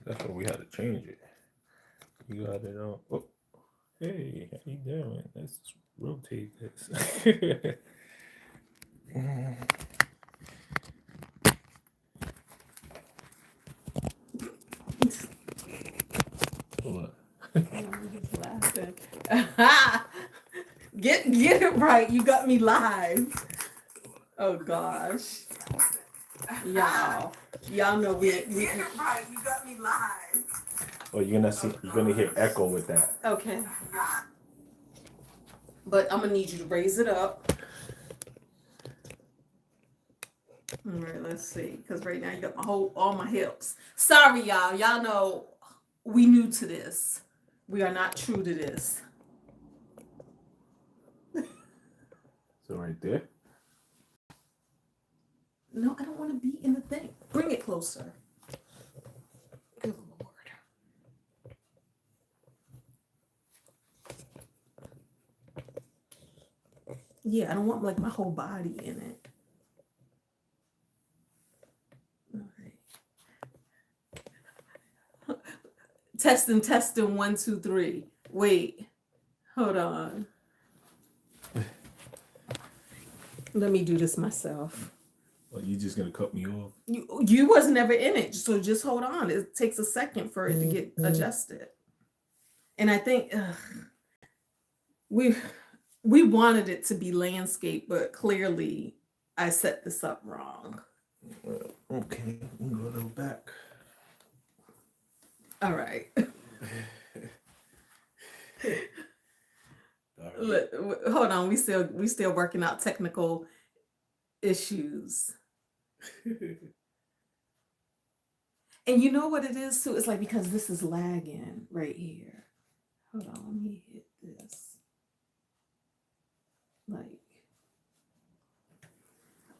That's why we had to change it. You got it on. Oh, hey, how you doing? Let's rotate this. What? I'm just laughing. Get it right. You got me live. Oh gosh. Y'all know we get it right. You got me live. Oh, you're gonna hear echo with that. Okay. But I'm gonna need you to raise it up. All right, let's see. Because right now you got all my hips. Sorry, y'all. Y'all know we new to this. We are not true to this. So right there. No, I don't want to be in the thing. Bring it closer. Good Lord. Yeah, I don't want like my whole body in it. All right. Testing 1, 2, 3. Wait. Hold on. Let me do this myself. Well, you just gonna cut me off? You was never in it, so just hold on. It takes a second for it to get adjusted. And I think we wanted it to be landscape, but clearly I set this up wrong. Okay, we can go a little back. All right. Hold on, we still working out technical issues. And you know what it is too? It's like because this is lagging right here. Hold on, let me hit this. Like,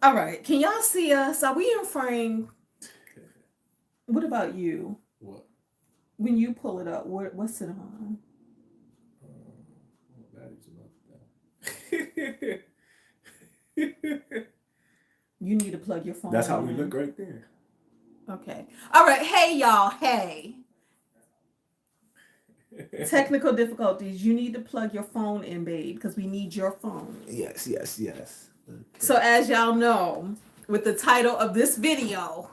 all right, can y'all see us? Are we in frame? What about you? What? When you pull it up, what's it on? You need to plug your phone. That's how we look right there. Okay. All right. Hey, y'all. Hey. Technical difficulties. You need to plug your phone in, babe, because we need your phone. Yes. Okay. So as y'all know, with the title of this video,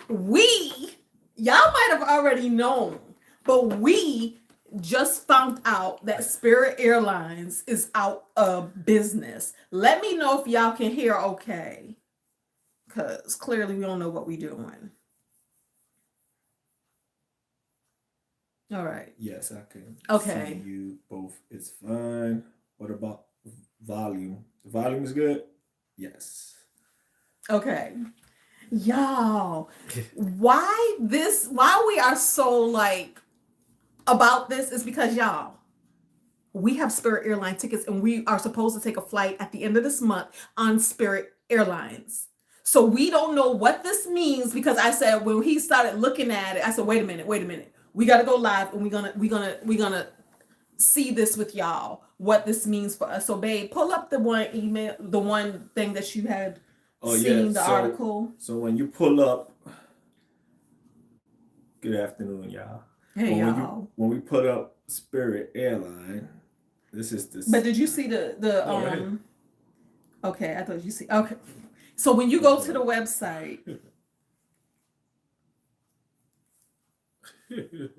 y'all might have already known, but we just found out that Spirit Airlines is out of business. Let me know if y'all can hear okay. Because clearly we don't know what we're doing. All right. Yes, I can Okay. see you both. It's fine. What about volume? The volume is good? Yes. Okay. Y'all, why we are so like about this is because y'all, we have Spirit Airline tickets and we are supposed to take a flight at the end of this month on Spirit Airlines. So we don't know what this means because I said when he started looking at it, I said, wait a minute. We got to go live and we're gonna see this with y'all, what this means for us. So babe, pull up the one thing that you had seen, the article. So when you pull up, good afternoon, y'all. Hey, y'all. When we put up Spirit Airline, this is this. But did you see the okay, I thought you see. Okay. So when you go to the website, it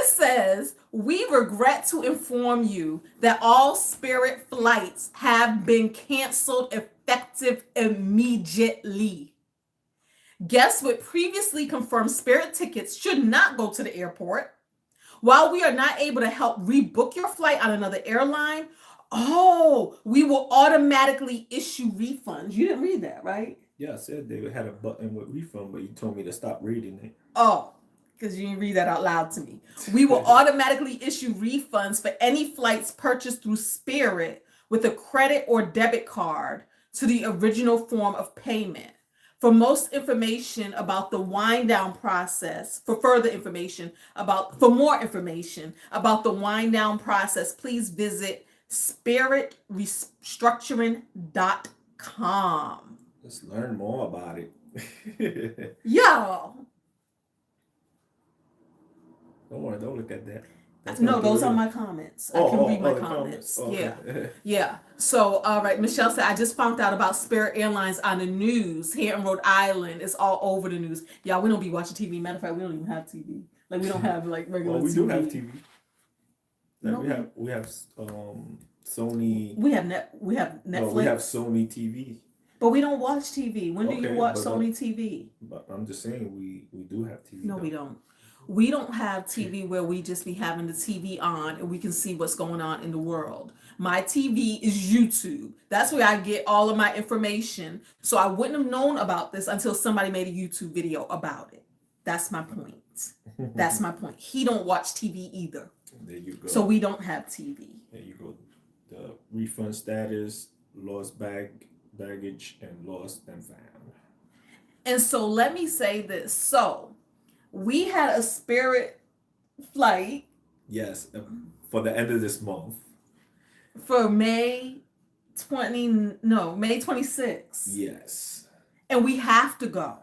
says, we regret to inform you that all Spirit flights have been canceled effective immediately. Guests with previously confirmed Spirit tickets should not go to the airport. While we are not able to help rebook your flight on another airline, we will automatically issue refunds. You didn't read that, right? Yeah, I said they had a button with refund, but you told me to stop reading it. Oh, because you didn't read that out loud to me. We will automatically issue refunds for any flights purchased through Spirit with a credit or debit card to the original form of payment. For more information about the wind down process, for more information about the wind down process, please visit spiritrestructuring.com. calm. Let's learn more about it. Y'all. Don't worry, don't look at that. That's No, not those are good. my comments. I can read my The comments. Oh, Yeah. okay. Yeah. So, all right. Michelle said, I just found out about Spirit Airlines on the news here in Rhode Island. It's all over the news. Y'all, we don't be watching TV. Matter of fact, we don't even have TV. Like, we don't have, like, regular Well, we TV. do have TV. Like No, we have Sony. we have Netflix. No, we have Sony TV. But we don't watch TV. When do you Okay, watch but Sony TV? but I'm just saying we do have TV. No, though. we don't. We don't have TV where we just be having the TV on and we can see what's going on in the world. My TV is YouTube. That's where I get all of my information. So I wouldn't have known about this until somebody made a YouTube video about it. That's my point. That's my point. He don't watch TV either. There you go. So we don't have TV. There you go. The refund status, lost baggage, and lost and found. And so let me say this. So we had a Spirit flight. Yes, for the end of this month. For May 26th. Yes. And we have to go.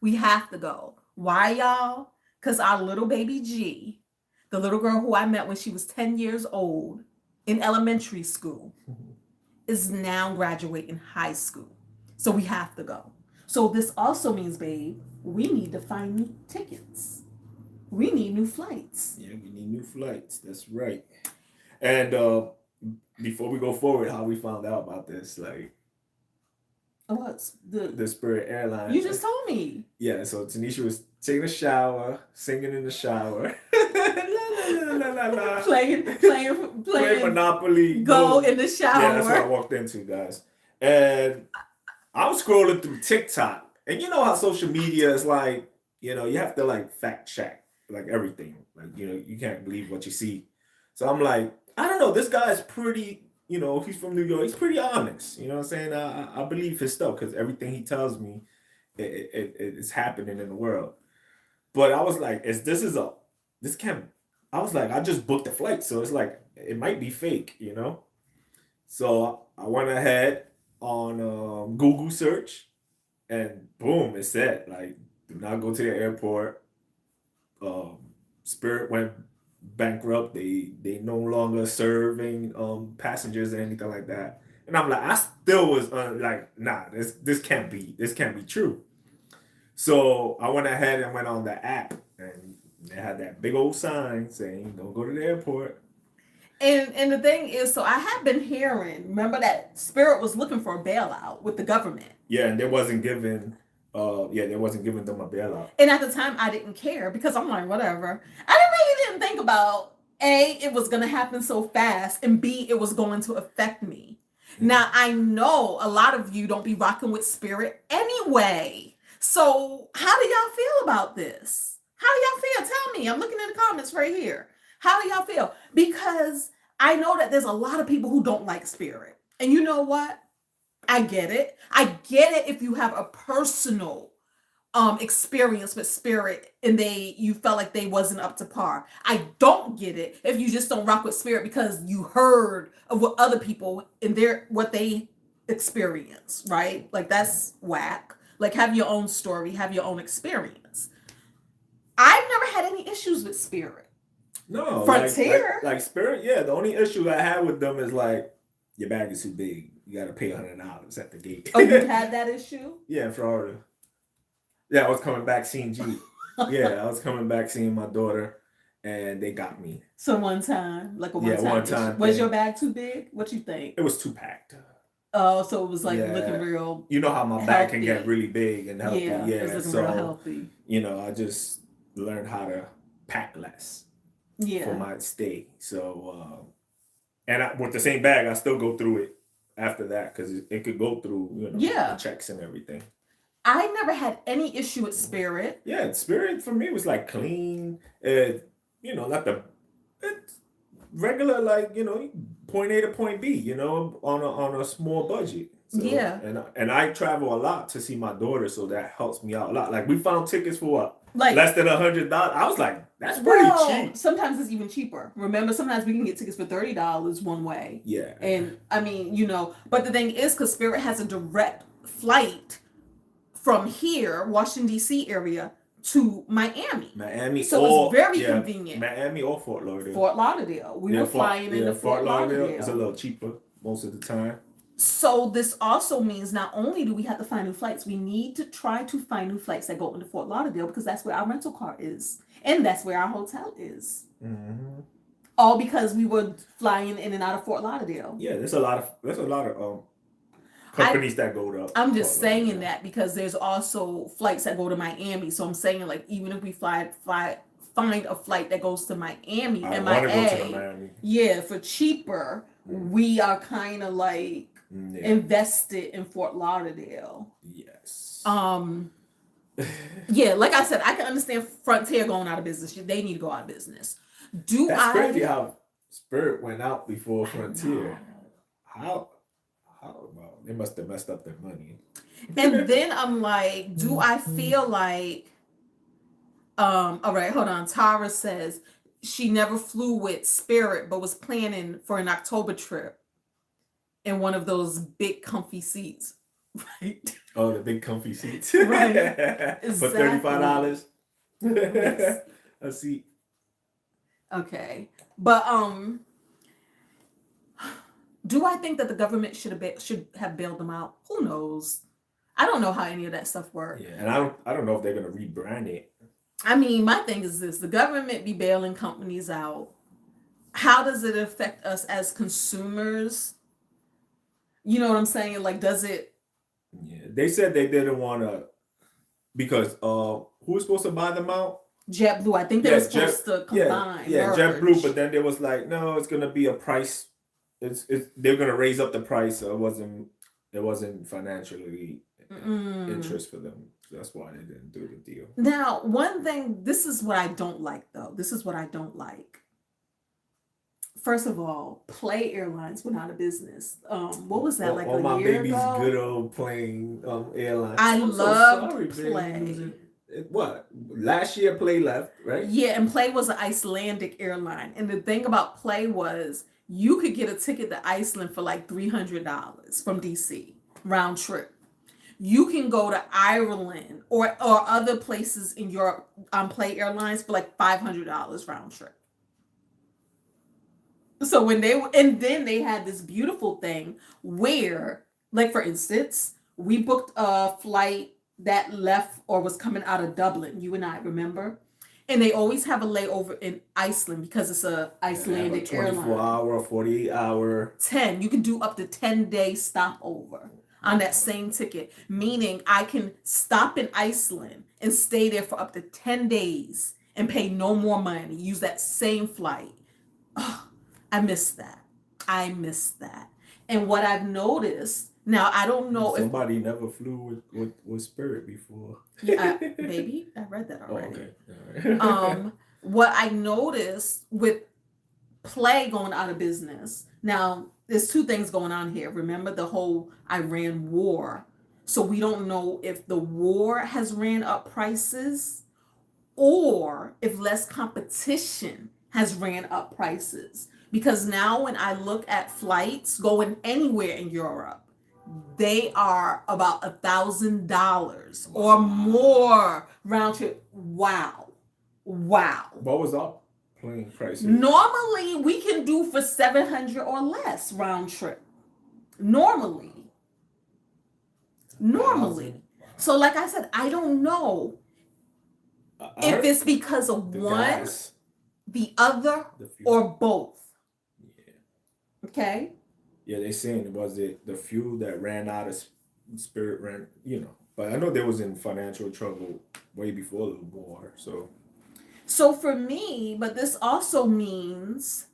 We have to go. Why, y'all? Because our little baby G, the little girl who I met when she was 10 years old in elementary school, is now graduating high school. So we have to go. So this also means, babe, we need to find new tickets. We need new flights. Yeah, we need new flights. That's right. And before we go forward, how we found out about this, like What's the Spirit Airlines. You just told me. Yeah, so Tanisha was taking a shower, singing in the shower. La, la, la, la. Playing Monopoly. Go in the shower. Yeah, that's what I walked into, guys. And I'm scrolling through TikTok. And you know how social media is like, you have to like fact check like everything. Like, you can't believe what you see. So I'm like, I don't know, this guy's pretty, he's from New York. He's pretty honest. You know what I'm saying? I believe his stuff because everything he tells me, it's happening in the world. But I was like, I was like, I just booked the flight. So it's like, it might be fake, So I went ahead on Google search and boom, it said like, do not go to the airport. Spirit went bankrupt. They no longer serving passengers or anything like that. And I'm like, I still was like, nah, this can't be true. So I went ahead and went on the app, and they had that big old sign saying, "Don't go to the airport." And the thing is, so I have been hearing. Remember that Spirit was looking for a bailout with the government. Yeah, and they wasn't giving them a bailout. And at the time, I didn't care because I'm like, whatever. I really didn't think about A, it was going to happen so fast, and B, it was going to affect me. Mm-hmm. Now, I know a lot of you don't be rocking with Spirit anyway. So how do y'all feel about this? How do y'all feel? Tell me. I'm looking in the comments right here. How do y'all feel? Because I know that there's a lot of people who don't like Spirit. And you know what? I get it. I get it if you have a personal experience with Spirit and you felt like they wasn't up to par. I don't get it if you just don't rock with Spirit because you heard of what other people and what they experience, right? Like that's whack. Like have your own story, have your own experience. I've never had any issues with Spirit. No, Frontier. Like Spirit, yeah. The only issue I had with them is like your bag is too big. You got to pay $100 at the gate. Oh, you had that issue? Yeah, in Florida. Yeah, I was coming back seeing G. Yeah, I was coming back seeing my daughter, and they got me. So one time, like a one time. Was your bag too big? What you think? It was too packed. Oh, so it was like looking real. You know how my bag can get really big and healthy. Yeah, it was looking real healthy. I just learned how to pack less. Yeah. For my stay. So, with the same bag, I still go through it after that because it could go through, the checks and everything. I never had any issue with Spirit. Yeah, Spirit for me was like clean. Not it's regular, like, point A to point B, on a small budget. So, yeah. And I travel a lot to see my daughter, so that helps me out a lot. Like we found tickets for what? Like less than $100. I was like, that's pretty cheap. Sometimes it's even cheaper. Remember, sometimes we can get tickets for $30 one way. Yeah. And I mean, but the thing is, because Spirit has a direct flight from here, Washington D.C. area, to Miami. So it's very convenient. Miami or Fort Lauderdale. Fort Lauderdale. We were flying into Fort Lauderdale. It's a little cheaper most of the time. So this also means not only do we have to find new flights, we need to try to find new flights that go into Fort Lauderdale, because that's where our rental car is. And that's where our hotel is. Mm-hmm. All because we were flying in and out of Fort Lauderdale. Yeah, there's a lot of companies that go to. I'm just saying that because there's also flights that go to Miami. So I'm saying, like, even if we find a flight that goes to Miami, Miami. Yeah, for cheaper, we are kind of like invested in Fort Lauderdale. Yes. Yeah, like I said, I can understand Frontier going out of business. They need to go out of business. That's crazy how Spirit went out before Frontier. How? Well, they must have messed up their money. And then I'm like, do I feel like, all right, hold on. Tara says she never flew with Spirit, but was planning for an October trip in one of those big comfy seats. Right. Oh, the big comfy seats. Right. For $35. Yes. A seat. Okay. But do I think that the government should have bailed them out? Who knows? I don't know how any of that stuff works. Yeah, and I don't know if they're gonna rebrand it. I mean, my thing is this: the government be bailing companies out. How does it affect us as consumers? You know what I'm saying? Like, does it? Yeah, they said they didn't want to, because who was supposed to buy them out? JetBlue. I think they were supposed to combine. Yeah, JetBlue, but then there was like, no, it's gonna be a price. They're gonna raise up the price, so it wasn't financially interest for them. So that's why they didn't do the deal. Now, one thing, this is what I don't like, though. This is what I don't like. First of all, Play Airlines went out of business. What was that, like a year ago? My baby's good old Plane Airlines. I loved Play. What? Last year Play left, right? Yeah, and Play was an Icelandic airline. And the thing about Play was you could get a ticket to Iceland for like $300 from DC, round trip. You can go to Ireland or other places in Europe on Play Airlines for like $500 round trip. So then they had this beautiful thing where, like, for instance, we booked a flight that left or was coming out of Dublin, you and I remember, and they always have a layover in Iceland because it's a Icelandic airline. 24-hour, 48-hour. 10. You can do up to 10-day stopover on that same ticket, meaning I can stop in Iceland and stay there for up to 10 days and pay no more money. Use that same flight. Oh, I miss that. And what I've noticed, now I don't know if somebody never flew with Spirit before. Yeah, maybe I read that already. Oh, okay. All right. What I noticed with Play going out of business. Now, there's two things going on here. Remember the whole Iran war. So we don't know if the war has ran up prices or if less competition has ran up prices. Because now when I look at flights going anywhere in Europe, they are about $1,000 or more round trip. Wow. What was up? Plane prices. Normally we can do for $700 or less round trip. Normally. So like I said, I don't know if it's because of one, the other, or both. Yeah. Okay. Yeah, they saying was it the fuel that ran out of Spirit ran, but I know they was in financial trouble way before the war. So for me, but this also means,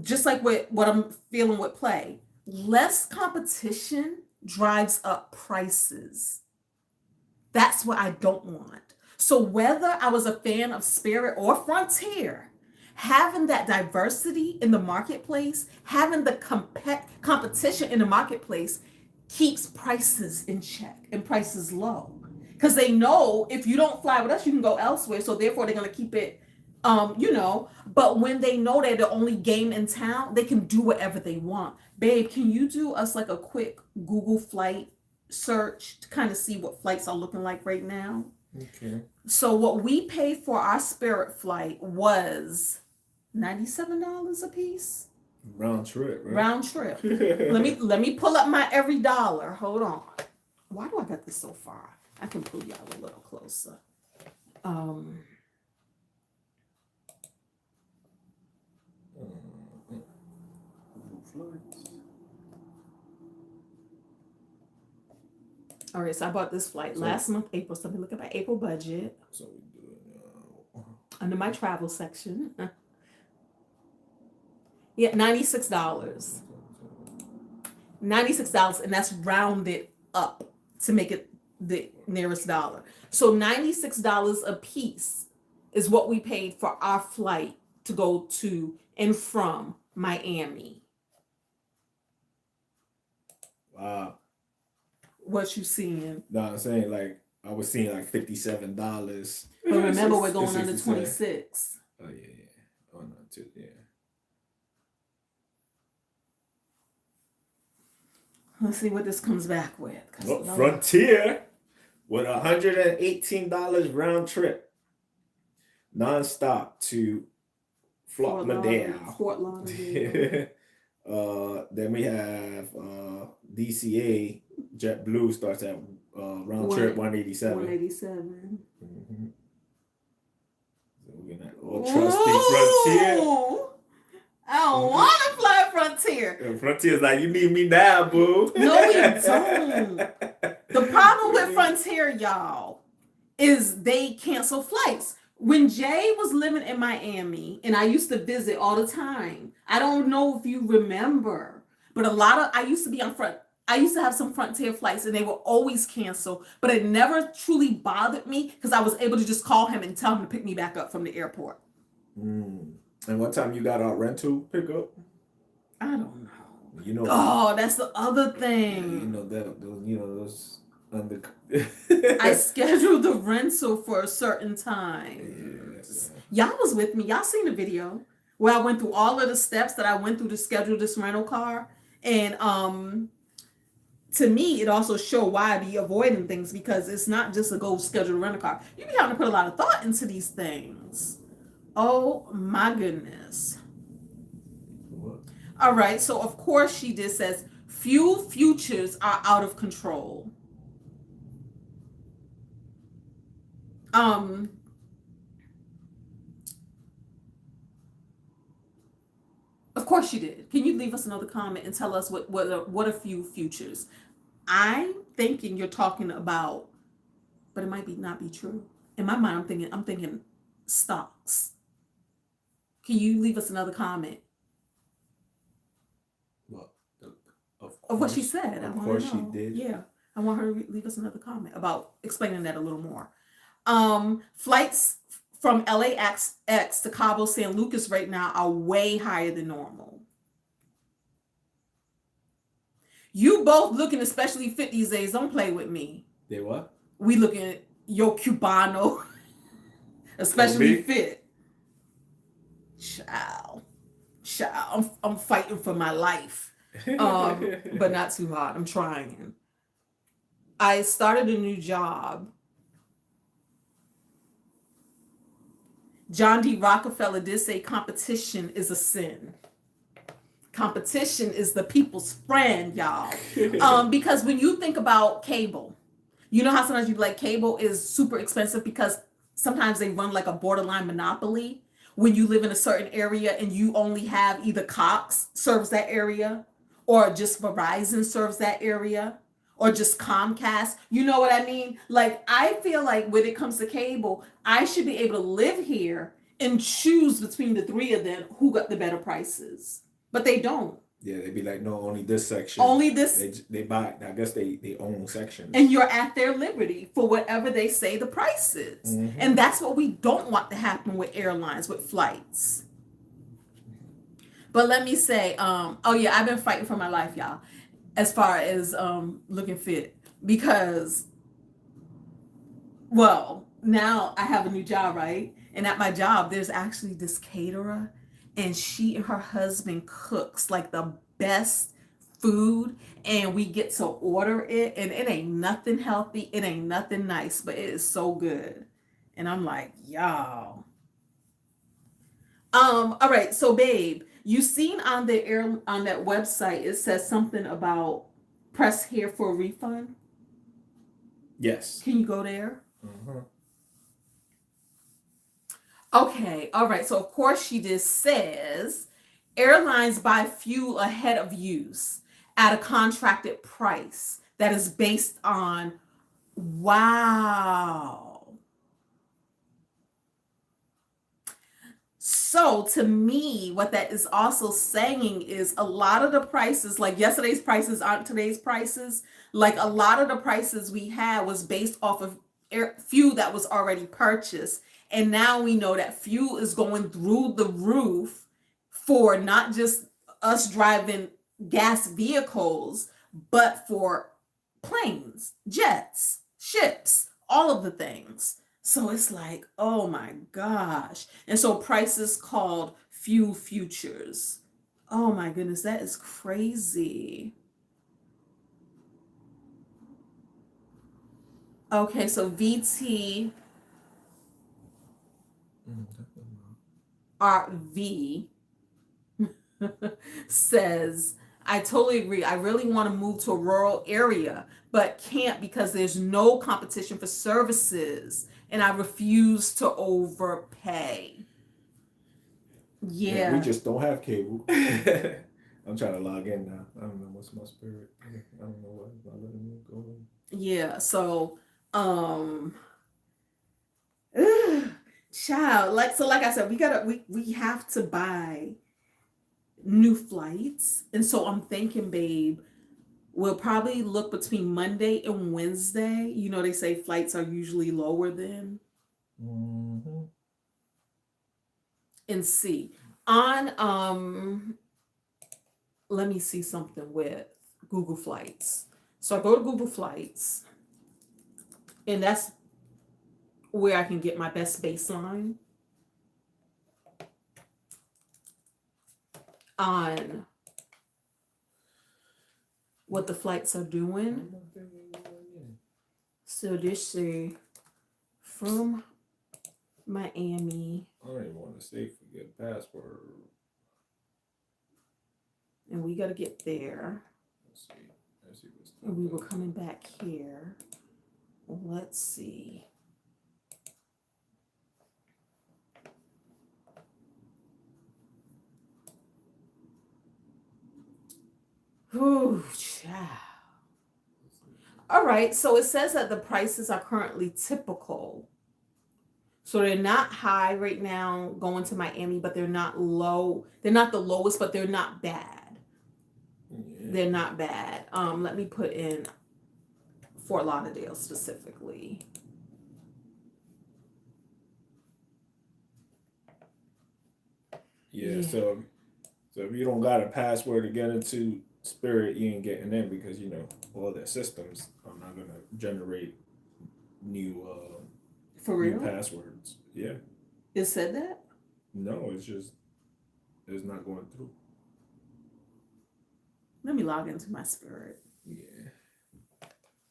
just like what I'm feeling with Play, less competition drives up prices. That's what I don't want. So whether I was a fan of Spirit or Frontier, having that diversity in the marketplace, having the competition in the marketplace keeps prices in check and prices low. because they know if you don't fly with us, you can go elsewhere. So therefore, they're gonna keep it, But when they know they're the only game in town, they can do whatever they want. Babe, can you do us like a quick Google flight search to kind of see what flights are looking like right now? Okay. So what we paid for our Spirit flight was $97 a piece. Round trip, right? Round trip. Let me pull up my every dollar. Hold on. Why do I got this so far? I can pull y'all a little closer. All right, so I bought this flight last month, April. So let me look at my April budget. So we do it Under my travel section. Yeah, $96. $96, and that's rounded up to make it the nearest dollar. So $96 a piece is what we paid for our flight to go to and from Miami. Wow. What you seeing? No, I'm saying like I was seeing like $57. But remember, we're going under 26. Oh yeah. Oh no, too. Yeah. Let's see what this comes back with. Well, Frontier with $118 round trip, nonstop to Fort Lauderdale. Fort Lauderdale. Then we have DCA JetBlue starts at round trip 187. 187. Mm-hmm. So we're gonna trusty Frontier. I don't want to fly Frontier. Frontier's like, you need me now, boo. No, we don't. The problem with Frontier, y'all, is they cancel flights. When Jay was living in Miami, and I used to visit all the time, I don't know if you remember, but I used to have some Frontier flights, and they were always canceled, but it never truly bothered me because I was able to just call him and tell him to pick me back up from the airport. And what time you got our rental pickup? I don't know. You know. Oh, that's the other thing. You know that those under. I scheduled the rental for a certain time. Yes. Y'all was with me. Y'all seen the video where I went through all of the steps that I went through to schedule this rental car, and to me, it also showed why I be avoiding things, because it's not just a go schedule a rental car. You be having to put a lot of thought into these things. Oh my goodness. What? All right, so of course she just says fuel futures are out of control. Of course she did. Can you leave us another comment and tell us what are fuel futures? I'm thinking you're talking about, but it might not be true. In my mind, I'm thinking stocks. Can you leave us another comment? What? Of what she said. Of course she did. Yeah. I want her to leave us another comment about explaining that a little more. Flights from LAX to Cabo San Lucas right now are way higher than normal. You both looking especially fit these days. Don't play with me. They what? We looking at yo Cubano, especially fit. Child, I'm fighting for my life, but not too hard. I'm trying. I started a new job. John D. Rockefeller did say competition is a sin. Competition is the people's friend, y'all. Because when you think about cable, you know how sometimes you like cable is super expensive because sometimes they run like a borderline monopoly. When you live in a certain area and you only have either Cox serves that area, or just Verizon serves that area, or just Comcast. You know what I mean? Like, I feel like when it comes to cable, I should be able to live here and choose between the three of them who got the better prices. But they don't. Yeah, they'd be like, no, only this section. Only this. They buy. I guess they own sections. And you're at their liberty for whatever they say the price is. Mm-hmm. And that's what we don't want to happen with airlines, with flights. But let me say, oh yeah, I've been fighting for my life, y'all, as far as looking fit, because Well, now I have a new job, right? And at my job, there's actually this caterer, and she and her husband cooks like the best food, and we get to order it, and it ain't nothing healthy, it ain't nothing nice, but it is so good. And I'm like, y'all. All right, so babe, you seen on the air on that website it says something about press here for a refund. Yes. Can you go there? Uh-huh. Okay, all right. So of course she just says airlines buy fuel ahead of use at a contracted price that is based on wow. So to me, what that is also saying is a lot of the prices, like yesterday's prices aren't today's prices. Like a lot of the prices we had was based off of fuel that was already purchased. And now we know that fuel is going through the roof for not just us driving gas vehicles, but for planes, jets, ships, all of the things. So it's like, oh my gosh. And so prices called fuel futures. Oh my goodness, that is crazy. Okay, so VTRV says, I totally agree. I really want to move to a rural area, but can't because there's no competition for services and I refuse to overpay. Yeah, we Yeah. just don't have cable. I'm trying to log in now. I don't know what's my spirit. I don't know why it's not letting me go in. Yeah. So, um, child, like I said, we have to buy new flights. And so I'm thinking, babe, we'll probably look between Monday and Wednesday. You know, they say flights are usually lower then. Mm-hmm. And see. On let me see something with Google Flights. So I go to Google Flights, and that's where I can get my best baseline on what the flights are doing. So this is from Miami, I don't even want to say forget password. and we got to get there. Let's see. Let's see what's And we were coming back here. Let's see. Whew, child. All right, so it says that the prices are currently typical. So they're not high right now going to Miami, but they're not low. They're not the lowest, but they're not bad. Yeah. They're not bad. Let me put in Fort Lauderdale specifically. Yeah. So if you don't got a password to get into Spirit, you ain't getting in because all their systems are not gonna generate new For new real? passwords. Yeah. It said that? No, it's not going through. Let me log into my Spirit. Yeah.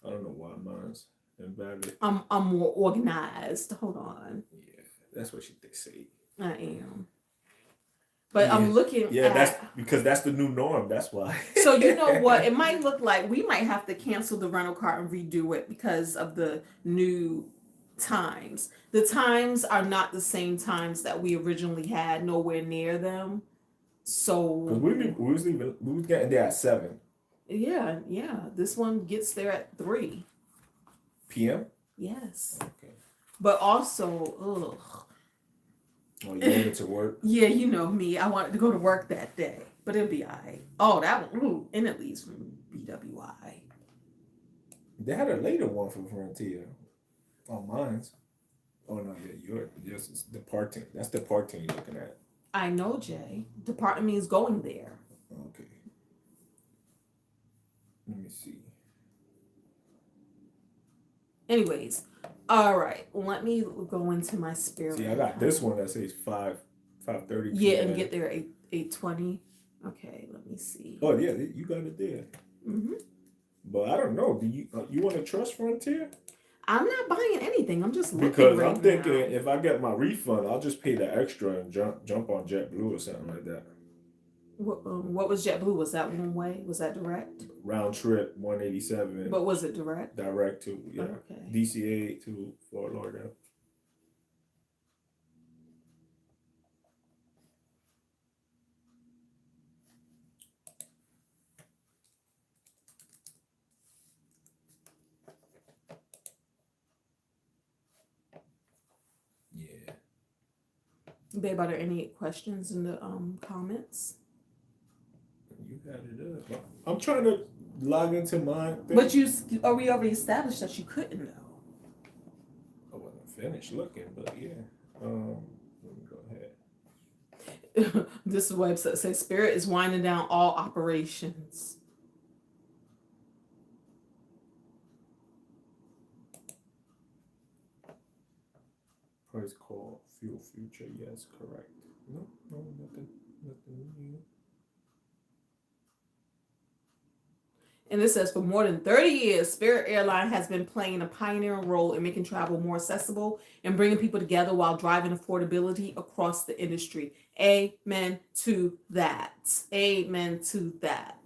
I don't know why mine's invalid. I'm more organized. Hold on. Yeah, that's what they say. I am. But Yeah. I'm looking at that's because that's the new norm. That's why. So you know what? It might look like we might have to cancel the rental car and redo it because of the new times. The times are not the same times that we originally had, nowhere near them. So we was getting there at 7 yeah. This one gets there at 3 p.m. Yes. Okay. But also, ugh. Oh, you wanted to work? Yeah, you know me. I wanted to go to work that day, but it'll be all right. Oh, that one, ooh, and it leaves from BWI. They had a later one for Frontier on mine's. Oh no, yeah, yes, it's departing. That's departing you're looking at. I know, Jay. Department means going there. Okay. Let me see. Anyways, All right, let me go into my Spirit. See, I got this one that says 5:30 Yeah, p.m. and get there 8:20. Okay, let me see. Oh yeah, you got it there. Mm-hmm. But I don't know. Do you want to trust Frontier? I'm not buying anything. I'm just looking Because right I'm thinking now. if I get my refund, I'll just pay the extra and jump on JetBlue or something like that. What was JetBlue? Was that one way? Was that direct? Round trip 187. But was it direct? Direct to Okay. DCA to Fort Lauderdale. Yeah. Babe, are there any questions in the comments? You got it up. I'm trying to log into my thing. But we already established that you couldn't though. I wasn't finished looking, but yeah. Let me go ahead. This website says Spirit is winding down all operations. Price call, fuel future, yes, correct. No, nothing new. And this says for more than 30 years, Spirit Airline has been playing a pioneering role in making travel more accessible and bringing people together while driving affordability across the industry. Amen to that. Amen to that.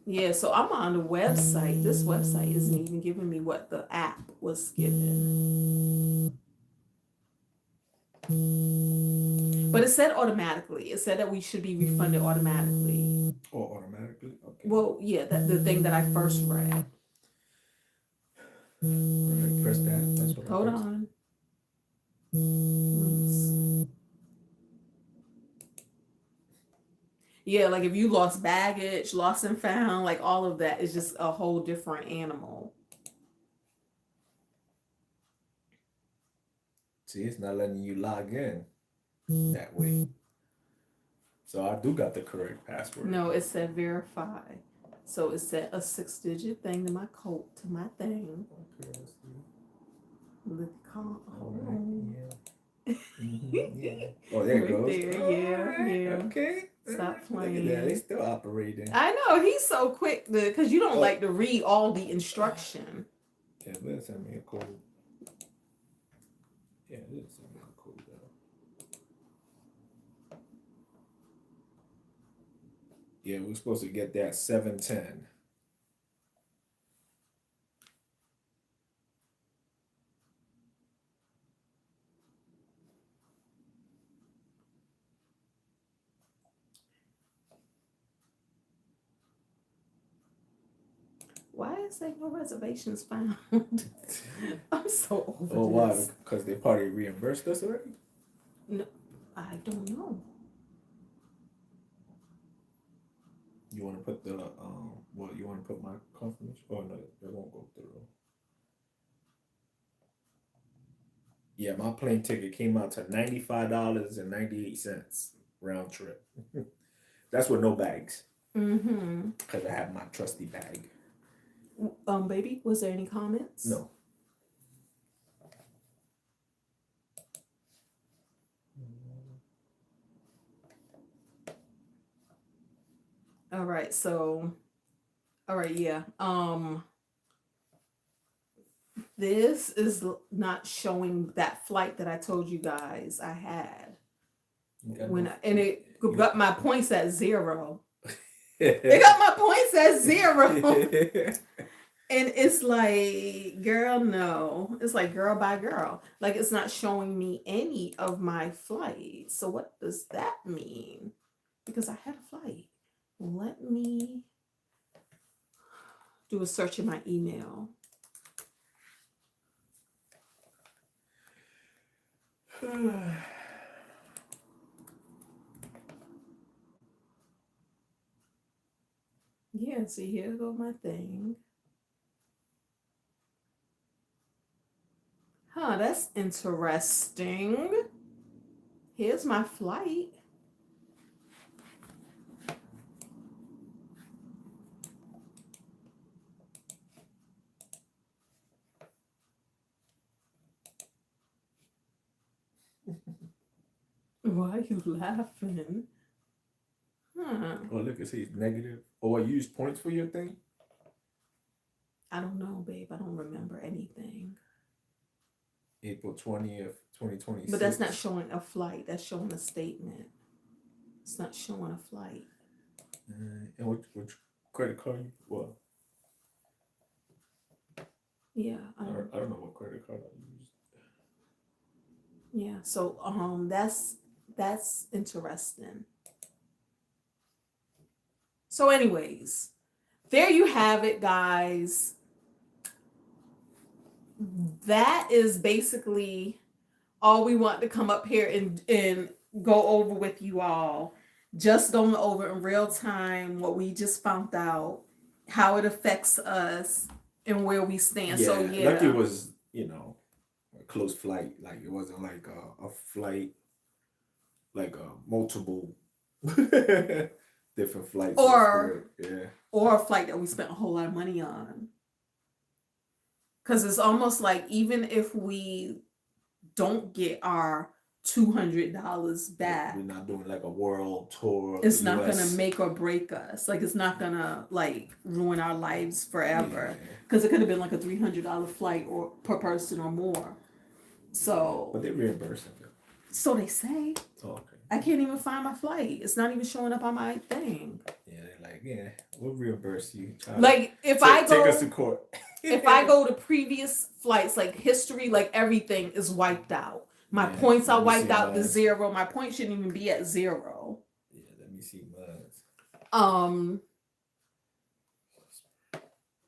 Yeah, so I'm on the website. This website isn't even giving me what the app was given. But it said automatically. It said that we should be refunded automatically. Oh, automatically? Okay. Well, yeah, the thing that I first read. Right, press that. That's what Hold on. Yeah, like if you lost baggage, lost and found, like all of that is just a whole different animal. See, it's not letting you log in that way. So I do got the correct password. No, it said verify. So it said a 6-digit thing to my code, to my thing. Okay, let's see. Look, hold All on. right, yeah. Yeah. Oh, there it Right goes. there, yeah. Okay. Stop playing. Look at that. They still operating. I know, he's so quick because you don't like to read all the instruction. Yeah, let's send me a code. Yeah, let's send me a code though. Yeah, we're supposed to get that 710. Why is there no reservations found? I'm so over Oh, why? this. Because they probably reimbursed us already? No, I don't know. You want to put the, you want to put my confirmation? Oh, no, it won't go through. Yeah, my plane ticket came out to $95.98 round trip. That's with no bags. Mm-hmm. Because I have my trusty bag. Baby, was there any comments? No. All right, yeah. This is not showing that flight that I told you guys I had. And it got my points at 0. It got my points at 0. And it's like, girl, no. It's like girl by girl. Like it's not showing me any of my flights. So what does that mean? Because I had a flight. Let me do a search in my email. Yeah, see, here go my thing. Huh, that's interesting. Here's my flight. Why are you laughing? Huh. Oh, look, it says negative. Oh, I used points for your thing? I don't know, babe. I don't remember anything. April 20th, 2026. But that's not showing a flight. That's showing a statement. It's not showing a flight. And which credit card you, well, Yeah. I don't know what credit card I used. Yeah. So that's interesting. So, anyways, there you have it, guys. That is basically all we want to come up here and go over with you all. Just going over in real time what we just found out, how it affects us, and where we stand. Yeah, So lucky it yeah. was, a close flight. Like, it wasn't like a flight, like multiple different flights. with Or Spirit. Yeah. or a flight that we spent a whole lot of money on. Because it's almost like even if we don't get our $200 back, We're not doing like a world tour. Of it's the not US. gonna make or break us. Like it's not gonna like ruin our lives forever. Yeah. Because it could have been like a $300 flight or per person or more. So But they reimburse it. so they say. Oh, okay. I can't even find my flight. It's not even showing up on my thing. Yeah, they're like, yeah, we'll reimburse you. Like if I take go us to court. if I go to previous flights, like history, like everything is wiped out. My points are wiped out to 0. My points shouldn't even be at 0. Yeah, let me see mine.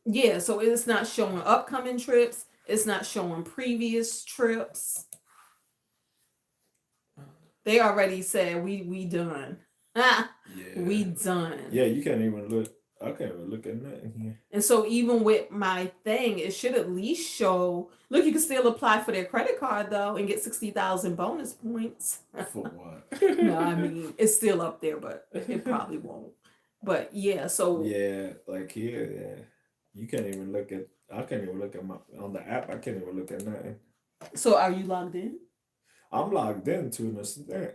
Yeah, so it's not showing upcoming trips. It's not showing previous trips. They already said we done. Yeah. We done. Yeah, you can't even look. I can't even look at nothing here. And so even with my thing, it should at least show. Look, you can still apply for their credit card though and get 60,000 bonus points. For what? No, I mean it's still up there, but it probably won't. But yeah, so yeah, like here, yeah, you can't even look at. I can't even look at my on the app. I can't even look at nothing. So are you logged in? I'm logged in to an extent.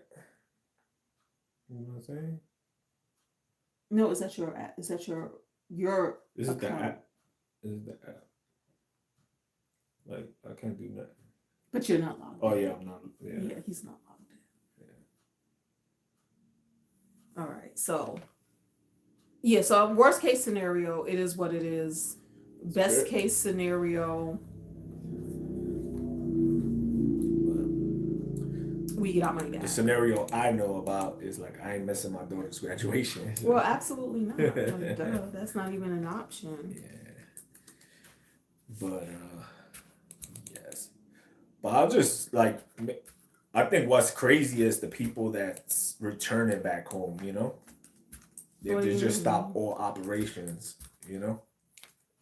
You know what I'm saying? No, is that your app? Is that your This is the account? app. This is the app. Like I can't do nothing. But you're not logged Oh in. yeah, I'm not. Yeah, he's not logged in. All right, so yeah, so worst case scenario, it is what it is. Best case scenario, we get our money back. The scenario I know about is like I ain't missing my daughter's graduation. Well, absolutely not. Like, duh, that's not even an option. Yeah. But yes. But I'll just like I think what's crazy is the people that's returning back home, They just stop all operations,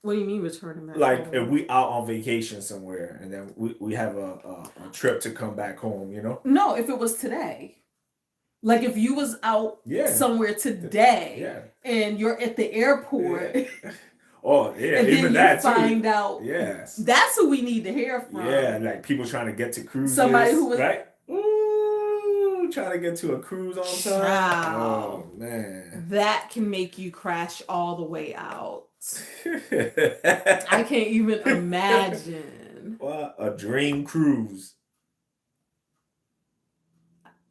What do you mean returning back Like home? if we out on vacation somewhere and then we have a trip to come back home, No, if it was today. Like if you was out somewhere today and you're at the airport. Yeah. Oh yeah, and even then that you find too. out. Yes. That's who we need to hear from. Yeah, like people trying to get to cruises. Somebody who was right. Ooh, trying to get to a cruise on time. Wow. Oh man. That can make you crash all the way out. I can't even imagine. What a dream cruise.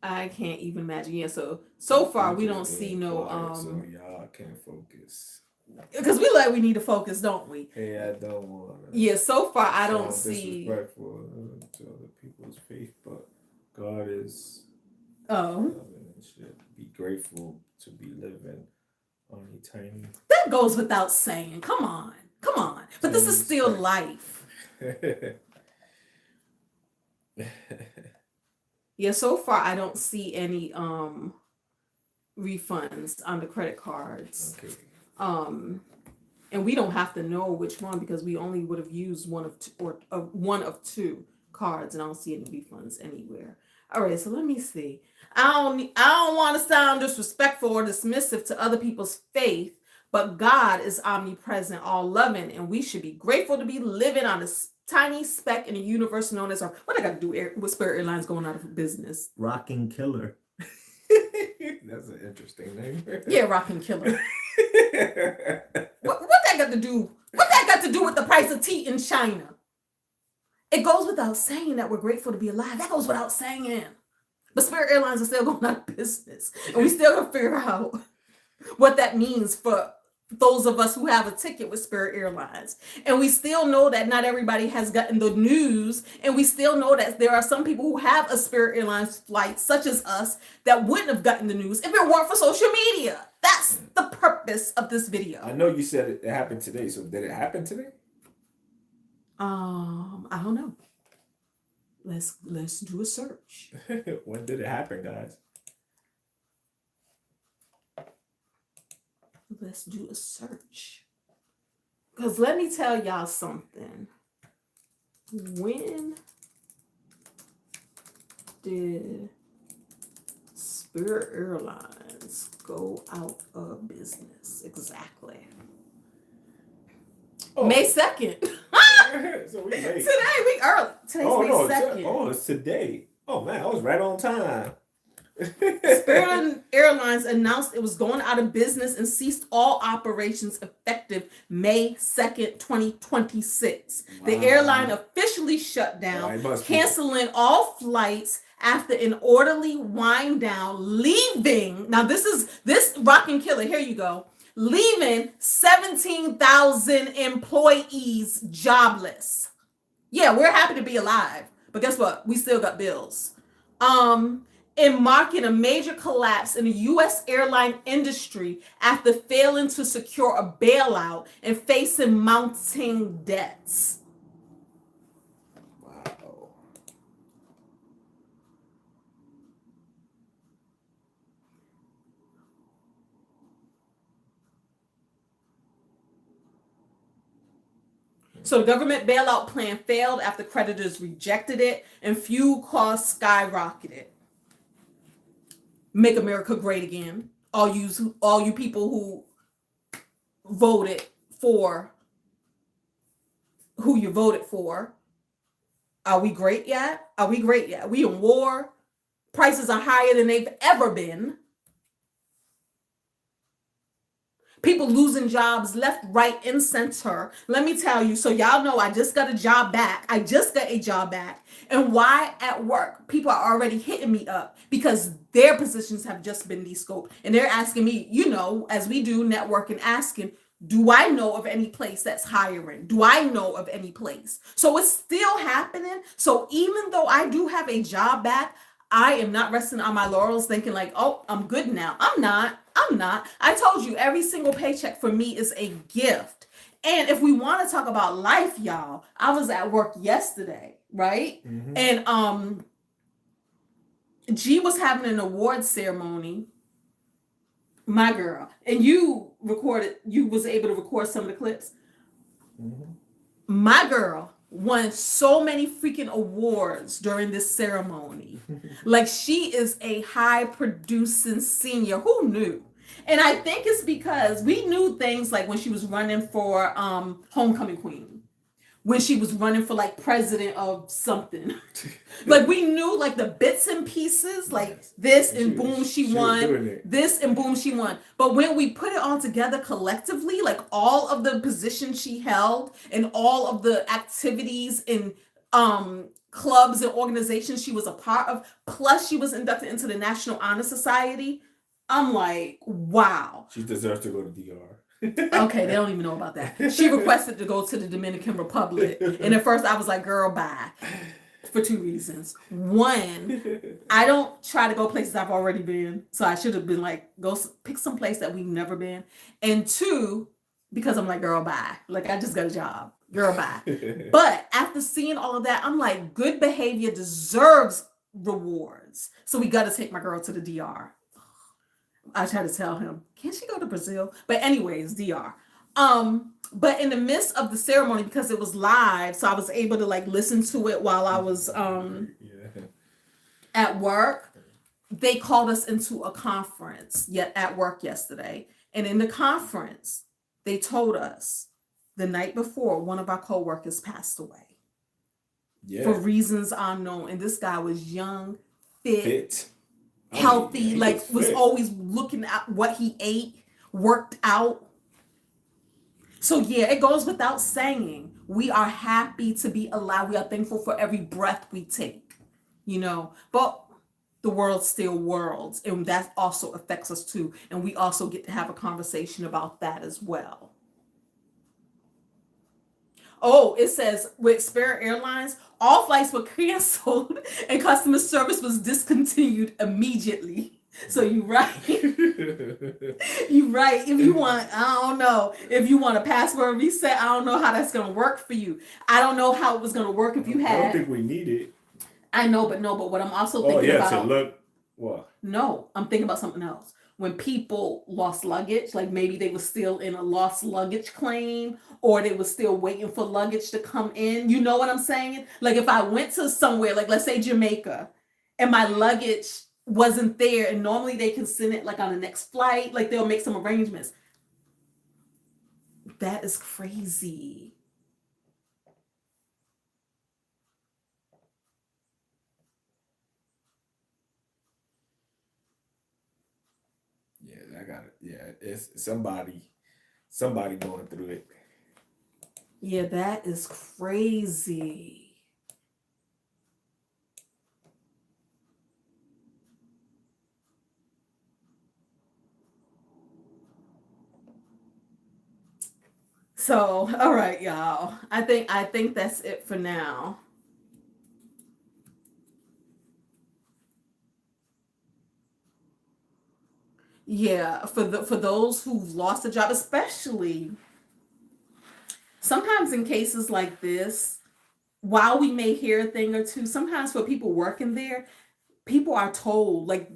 I can't even imagine. Yeah, so far we don't see no so y'all can't focus. Because we need to focus, don't we? Hey, I don't want to. Yeah, so far I don't see disrespectful to other people's faith, but God is loving and shit. Be grateful to be living on a tiny. That goes without saying. Come on. But this is still life. Yeah, so far I don't see any refunds on the credit cards. Okay. And we don't have to know which one because we only would have used one of two cards, and I don't see any refunds anywhere. All right, so let me see. I don't want to sound disrespectful or dismissive to other people's faith, but God is omnipresent, all loving, and we should be grateful to be living on this tiny speck in a universe known as our, what I got to do with Spirit Airlines going out of business? Rocking Killer. That's an interesting name. Yeah, Rocking Killer. What that got to do? What that got to do with the price of tea in China? It goes without saying that we're grateful to be alive. That goes without saying. But Spirit Airlines are still going out of business. And we still got to figure out what that means for those of us who have a ticket with Spirit Airlines. And we still know that not everybody has gotten the news. And we still know that there are some people who have a Spirit Airlines flight, such as us, that wouldn't have gotten the news if it weren't for social media. That's the purpose of this video. I know you said it happened today. So did it happen today? I don't know. Let's do a search. When did it happen, guys? Let's do a search. Because let me tell y'all something. When did Spirit Airlines go out of business? Exactly. Oh. May 2nd. So we late. Today, we early. Today's May 2nd. It's today. Oh man, I was right on time. Spirit Airlines announced it was going out of business and ceased all operations effective May 2nd, 2026. Wow. The airline officially shut down, canceling all flights after an orderly wind down, leaving, now this Rockin' Killer, here you go, leaving 17,000 employees jobless. Yeah, we're happy to be alive, but guess what? We still got bills. In marking a major collapse in the U.S. airline industry after failing to secure a bailout and facing mounting debts. Wow. So the government bailout plan failed after creditors rejected it and fuel costs skyrocketed. Make America great again. All you people who voted for who you voted for. Are we great yet? Are we great yet? We in war. Prices are higher than they've ever been. People losing jobs left, right, and center. Let me tell you, so y'all know I just got a job back. And why at work? People are already hitting me up because their positions have just been de-scoped. And they're asking me, as we do networking, asking, do I know of any place that's hiring? Do I know of any place? So it's still happening. So even though I do have a job back, I am not resting on my laurels thinking like, oh, I'm good now. I'm not. I told you every single paycheck for me is a gift. And if we want to talk about life, y'all, I was at work yesterday, right? Mm-hmm. And G was having an award ceremony, my girl, and you was able to record some of the clips. Mm-hmm. My girl won so many freaking awards during this ceremony. Like, she is a high producing senior. Who knew? And I think it's because we knew things like when she was running for homecoming queen, when she was running for like president of something. Like, we knew like the bits and pieces, like this and boom, she won. This and boom, she won. But when we put it all together collectively, like all of the positions she held and all of the activities in clubs and organizations she was a part of, plus she was inducted into the National Honor Society, I'm like, wow. She deserves to go to DR. Okay, they don't even know about that. She requested to go to the Dominican Republic. And at first I was like, girl, bye. For 2 reasons. One, I don't try to go places I've already been. So I should have been like, go pick some place that we've never been. And 2, because I'm like, girl, bye. Like, I just got a job. Girl, bye. But after seeing all of that, I'm like, good behavior deserves rewards. So we got to take my girl to the DR. I try to tell him, can't she go to Brazil? But anyways, DR. But in the midst of the ceremony, because it was live, so I was able to like listen to it while I was at work. They called us into a conference at work yesterday. And in the conference, they told us the night before one of our coworkers passed away. for Yeah. reasons unknown. And this guy was young, fit, Fit. I mean, yeah, healthy, he was like was fit. always looking at what he ate, worked out. So yeah, it goes without saying. We are happy to be alive. We are thankful for every breath we take, But the world still whirls, and that also affects us too. And we also get to have a conversation about that as well. Oh, it says with Spirit Airlines, all flights were canceled and customer service was discontinued immediately. So you're right. You're right. If you want, I don't know. If you want a password reset, I don't know how that's gonna work for you. I don't know how it was gonna work if you I don't had. think we need it. I know, but no, but what I'm also Oh thinking yeah, to about. look what? No, I'm thinking about something else. When people lost luggage, like maybe they were still in a lost luggage claim or they were still waiting for luggage to come in. You know what I'm saying? Like if I went to somewhere, like let's say Jamaica, and my luggage wasn't there, and normally they can send it like on the next flight, like they'll make some arrangements. That is crazy. Yeah, I got it. Yeah, it's somebody going through it. Yeah, that is crazy. So, all right, y'all. I think that's it for now. Yeah, for those who've lost a job, especially sometimes in cases like this, while we may hear a thing or two, sometimes for people working there, people are told like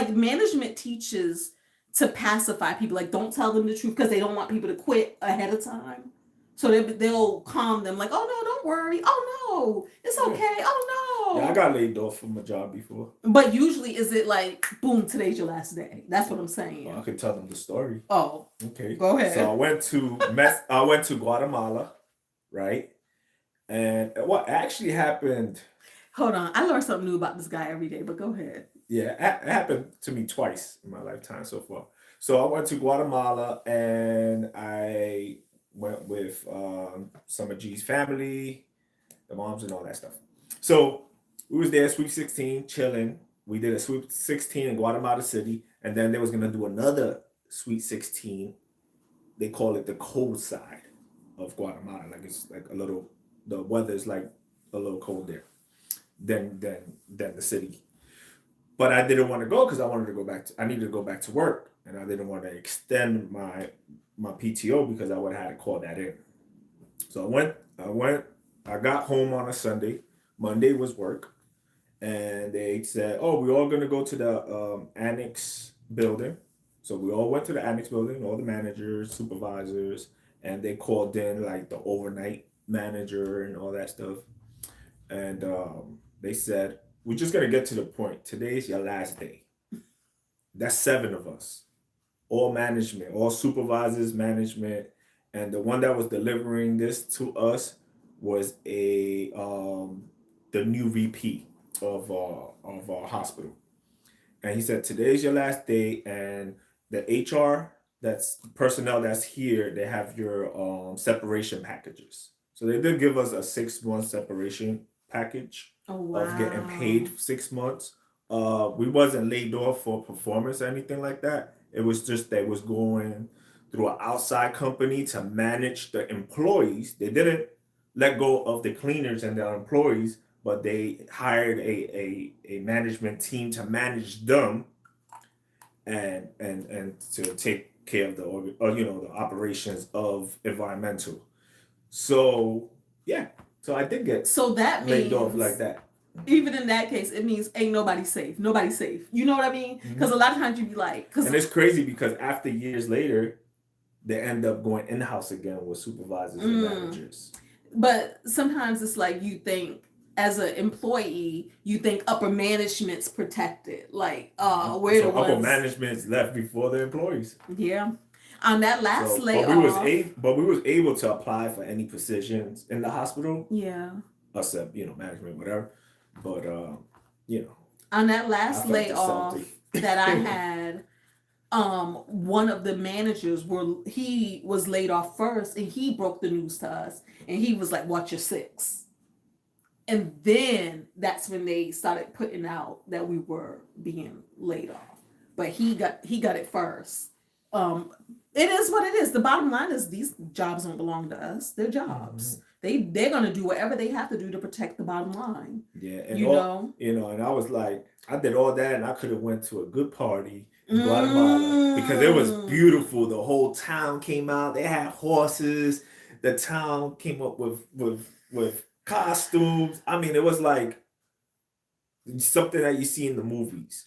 management teaches to pacify people, like don't tell them the truth because they don't want people to quit ahead of time. So they'll calm them, like, oh no, don't worry, oh no, it's Yeah. okay, oh Yeah, I no. got laid off from a job before. But usually, is it like, boom, today's your last day? That's what I'm Well, I saying. could tell them the story. Oh, Okay. go So ahead. I went to Guatemala, right? And what actually happened, Hold on. I learn something new about this guy every day, but go ahead. yeah, it happened to me twice in my lifetime so far. So I went to Guatemala and I went with some of G's family, the moms and all that stuff. So we was there, Sweet 16, chilling. We did a Sweet 16 in Guatemala City, and then they was gonna do another Sweet 16. They call it the cold side of Guatemala. Like it's like a little, the weather is like a little cold there than the city. But I didn't want to go because I wanted to go back. I needed to go back to work, and I didn't want to extend my PTO because I would have had to call that in. So I went. I went. I got home on a Sunday. Monday was work, and they said, "Oh, we're all gonna go to the annex building." So we all went to the annex building, all the managers, supervisors, and they called in like the overnight manager and all that stuff. And they said, "We're just gonna get to the point. Today's your last day." That's seven of us, all management, all supervisors, management, and the one that was delivering this to us was a the new VP of our hospital, and he said today's your last day, and the HR that's personnel that's here, they have your separation packages. So they did give us a 6 month separation package Oh, of getting wow. paid 6 months. We wasn't laid off for performance or anything like that. It was just they was going through an outside company to manage the employees. They didn't let go of the cleaners and their employees, but they hired a management team to manage them and to take care of the the operations of environmental. So yeah, so I did get So that laid off like means, that. even in that case, it means ain't nobody safe. Nobody's safe. You know what I mean? Because Hmm. a lot of times you be like, because, And it's crazy because after years later, they end up going in house again with supervisors and mm, managers. but sometimes it's like you think, as an employee, you think upper management's protected. Like, we're the So upper ones, management's left before the employees. yeah. On that last So, layoff, but we was able to apply for any positions in the hospital. yeah. except management, whatever. But On that I last felt the something. layoff that I had, one of the managers he was laid off first, and he broke the news to us, and he was like, "Watch your six." And then that's when they started putting out that we were being laid off. But he got it first. Um, it is what it is. The bottom line is these jobs don't belong to us. They're jobs. They're gonna do whatever they have to do to protect the bottom line. Yeah, and You know. and I was like, I did all that, and I could have went to a good party in Guatemala because it was beautiful. The whole town came out. They had horses. The town came up with costumes. I mean, it was like something that you see in the movies,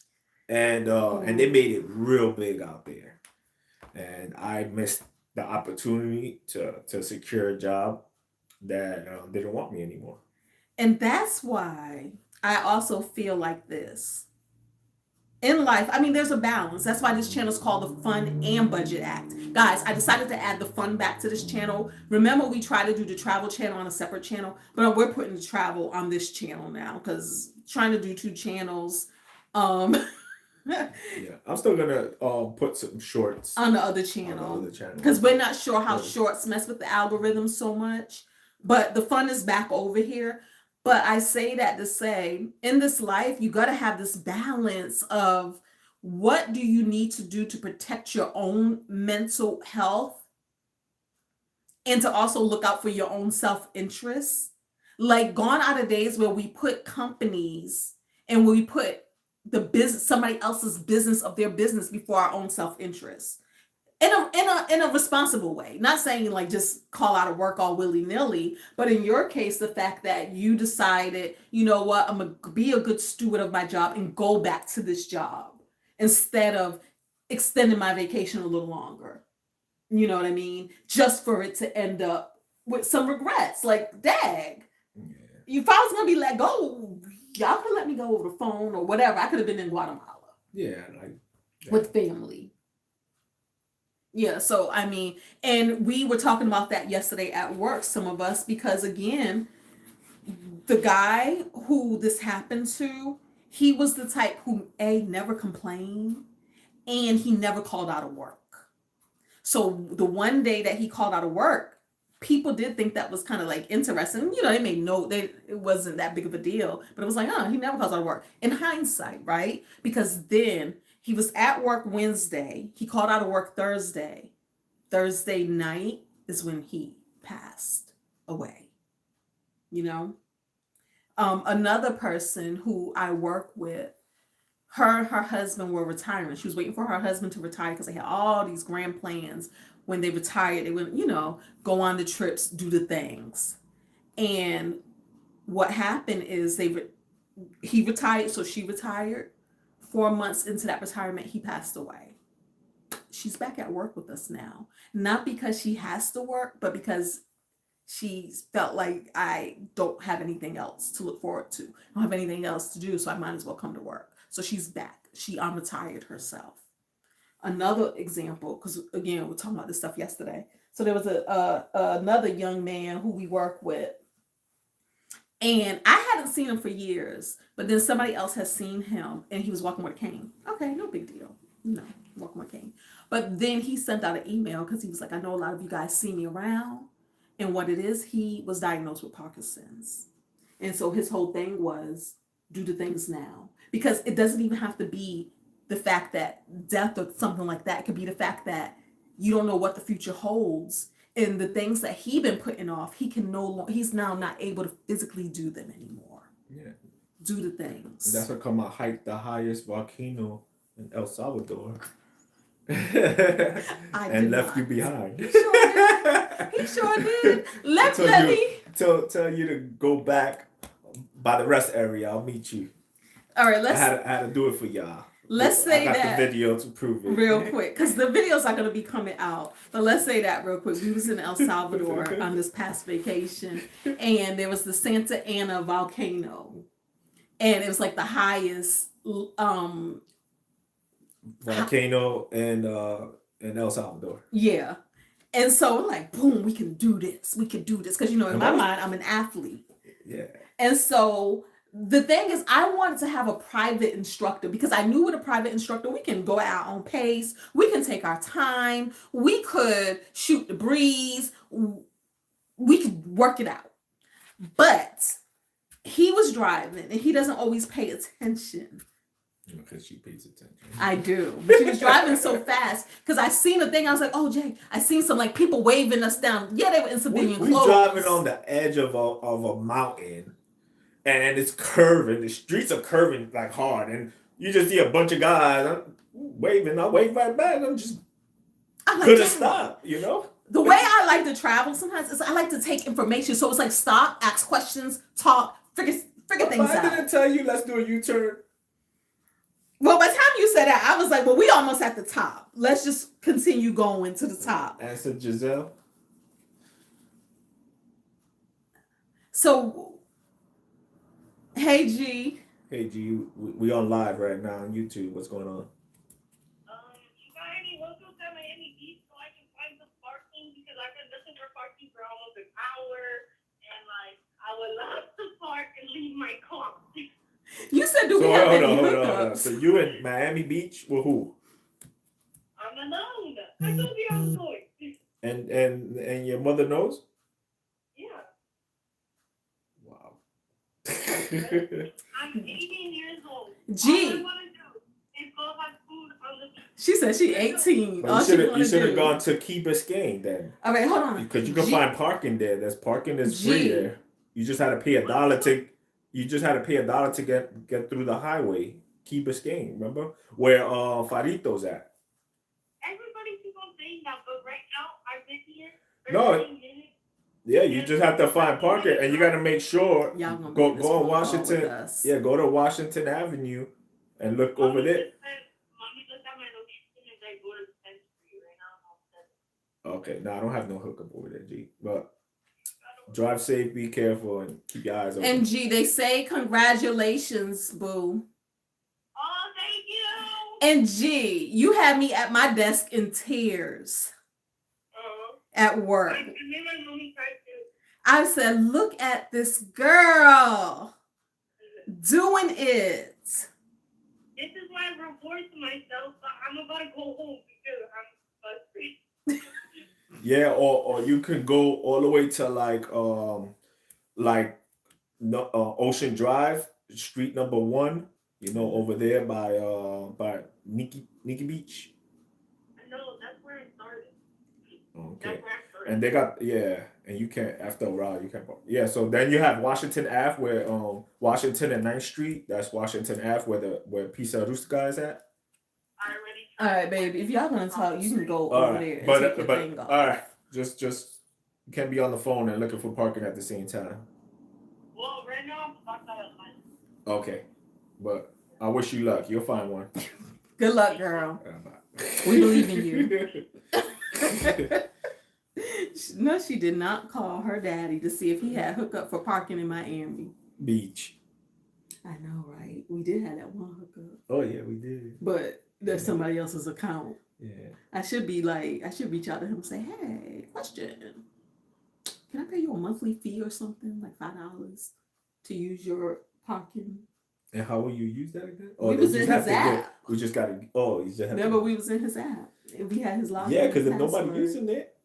and they made it real big out there. And I missed the opportunity to secure a job that didn't want me anymore. And that's why I also feel like this. In life, I mean, there's a balance. That's why this channel is called the Fun and Budget Act. Guys, I decided to add the fun back to this channel. Remember, we tried to do the travel channel on a separate channel, but we're putting the travel on this channel now because trying to do two channels. Yeah, I'm still gonna put some shorts on the other on the channel other channel because we're not sure how Yeah. shorts mess with the algorithm so much. But the fun is back over here. But I say that to say, in this life, you got to have this balance of what do you need to do to protect your own mental health and to also look out for your own self-interest. Like, gone are the days where we put companies and we put the business, somebody else's business of their business before our own self-interest. In a responsible way. Not saying like just call out of work all willy-nilly, but in your case, the fact that you decided, you know what, I'm gonna be a good steward of my job and go back to this job instead of extending my vacation a little longer. You know what I mean? Just for it to end up with some regrets. Like, dag. Yeah. If I was gonna be let go, y'all could let me go over the phone or whatever. I could have been in Guatemala. Yeah, like with family. Yeah, so I mean, and we were talking about that yesterday at work, some of us, because again, the guy who this happened to, he was the type who never complained and he never called out of work. So the one day that he called out of work, people did think that was kind of like interesting. You know, they made note that it wasn't that big of a deal, but it was like, he never calls out of work. In hindsight, right? Because then he was at work Wednesday. He called out of work Thursday. Thursday night is when he passed away. You know? Another person who I work with, her husband were retiring. She was waiting for her husband to retire because they had all these grand plans. When they retired, they would, go on the trips, do the things. And what happened is he retired, so she retired. 4 months into that retirement, he passed away. She's back at work with us now. Not because she has to work, but because she felt like I don't have anything else to look forward to. I don't have anything else to do, so I might as well come to work. So she's back. She unretired herself. Another example, because again, we're talking about this stuff yesterday. So there was another young man who we work with, and I hadn't seen him for years, but then somebody else has seen him, and he was walking with a cane. Okay, no big deal. Walking with a cane. But then he sent out an email because he was like, I know a lot of you guys see me around, and what it is, he was diagnosed with Parkinson's. And so his whole thing was, do the things now. Because it doesn't even have to be the fact that death or something like that. It could be the fact that you don't know what the future holds. And the things that he's been putting off, he's now not able to physically do them anymore. Yeah. Do the things. And that's how come I hiked the highest volcano in El Salvador. And left you behind. He sure did. Let me tell you to go back by the rest area. I'll meet you. All right, I had to do it for y'all. Let's say I got that the video to prove it real quick, because the videos are going to be coming out. But let's say that real quick. We was in El Salvador on this past vacation, and there was the Santa Ana volcano, and it was like the highest volcano in El Salvador. Yeah, and so like, boom, we can do this. We can do this because in my mind, I'm an athlete. Yeah. And so the thing is, I wanted to have a private instructor because I knew with a private instructor, we can go at our own pace. We can take our time. We could shoot the breeze. We could work it out. But he was driving and he doesn't always pay attention. Because she pays attention. I do. But she was driving so fast because I seen a thing. I was like, oh, Jay, I seen some like people waving us down. Yeah, they were in civilian we clothes. driving on the edge of a mountain and it's curving. The streets are curving like hard. And you just see a bunch of guys waving. I wave right back. I'm just couldn't stop, you know? The way I like to travel sometimes is I like to take information. So it's like stop, ask questions, talk, figure things out. I didn't tell you let's do a U-turn. Well, by the time you said that, I was like, well, we almost at the top. Let's just continue going to the top. Answer Giselle. So, hey, G. Hey, G, we on live right now on YouTube. What's going on? You got any locals at Miami Beach so I can find some parking? Because I've been looking for parking for almost an hour. And, like, I would love to park and leave my car. You said, do we have any hookups? So you in Miami Beach with who? I'm alone. I told you I was going. And your mother knows? Yeah. Wow. I'm 18 years old. G. All I want to do is go have food on the beach. She said she 18. You should have gone to Key Biscayne then. All right, hold on. Because you can find parking there. There's parking that's G. free there. You just had to pay $1 to. You just had to pay $1 to get through the highway. Key Biscayne, remember where Farito's at? Everybody keeps on saying that, but right now I've been here. No. Yeah, you just have to find parking, and you got to make sure go on Washington. Yeah, go to Washington Avenue, and look over there. Mommy looked at my location and I go to 10th Street right now. Okay, no, I don't have no hookup over there, G. But drive safe, be careful, and keep your eyes open. And G, they say congratulations, boo. Oh, thank you. And G, you had me at my desk in tears at work. I made my mommy cry too. I said, look at this girl doing it. This is my reward to myself, but I'm about to go home because I'm frustrated. Yeah, or you could go all the way to Ocean Drive, street number 1. You know, over there by Nikki Beach. I know, that's where it started. Okay. And they got and you can't after a while you can't. Yeah, so then you have Washington Ave where Washington and 9th Street. That's Washington Ave where Pizza Rustica is at. All right, baby. If y'all gonna talk, you can go over there and take your thing off. All right, just you can't be on the phone and looking for parking at the same time. Well, right now I'm stuck at Atlanta. Okay, but I wish you luck. You'll find one. Good luck, girl. We believe in you. No, she did not call her daddy to see if he had hookup for parking in Miami Beach. I know, right? We did have that one hookup. Oh yeah, we did. But that's somebody else's account. Yeah. I should reach out to him and say, hey, question. Can I pay you a monthly fee or something? Like $5 to use your parking? And how will you use that again? We was in his app. We just got to, you just have Remember, we was in his app. We had his login. Yeah, because if nobody using it.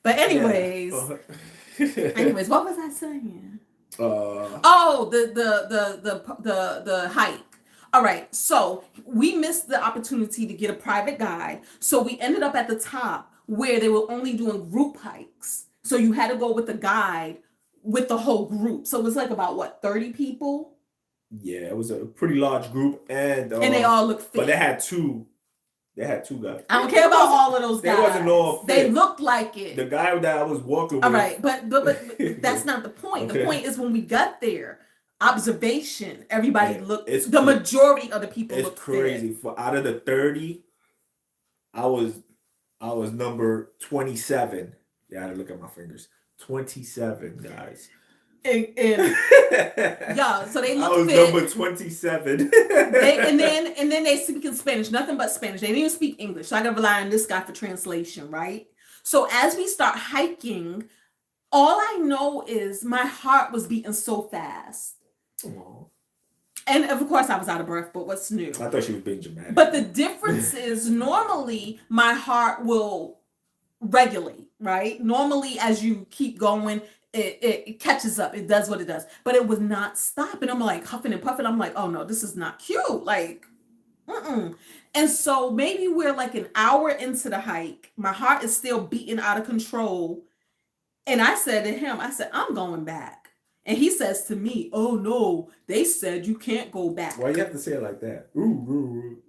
But anyways, what was I saying? The hike. All right, so we missed the opportunity to get a private guide. So we ended up at the top where they were only doing group hikes. So you had to go with the guide with the whole group. So it was like about 30 people? Yeah, it was a pretty large group, and they all looked fit. But they had two guys. I don't care about all of those guys. They wasn't all fit. They looked like it. The guy that I was walking with. All right, but that's not the point. Okay. The point is when we got there, observation. Everybody looked. Majority of the people looked fit. It's crazy. For out of the 30, I was number 27. Yeah, I had to look at my fingers. 27 guys. And yeah, so they looked fit. I was number 27. and then they speak in Spanish, nothing but Spanish. They didn't even speak English. So I gotta rely on this guy for translation, right? So as we start hiking, All I know is my heart was beating so fast. Aw. And of course, I was out of breath, but what's new? I thought she was being dramatic. But the difference is normally my heart will regulate, right? Normally, as you keep going, it catches up. It does what it does. But it would not stop. And I'm like huffing and puffing. I'm like, oh no, this is not cute. Like, mm-mm. And so maybe we're like an hour into the hike. My heart is still beating out of control. And I said to him, I said, I'm going back. And he says to me, oh no, they said you can't go back. Why you have to say it like that? Ooh, ooh, ooh.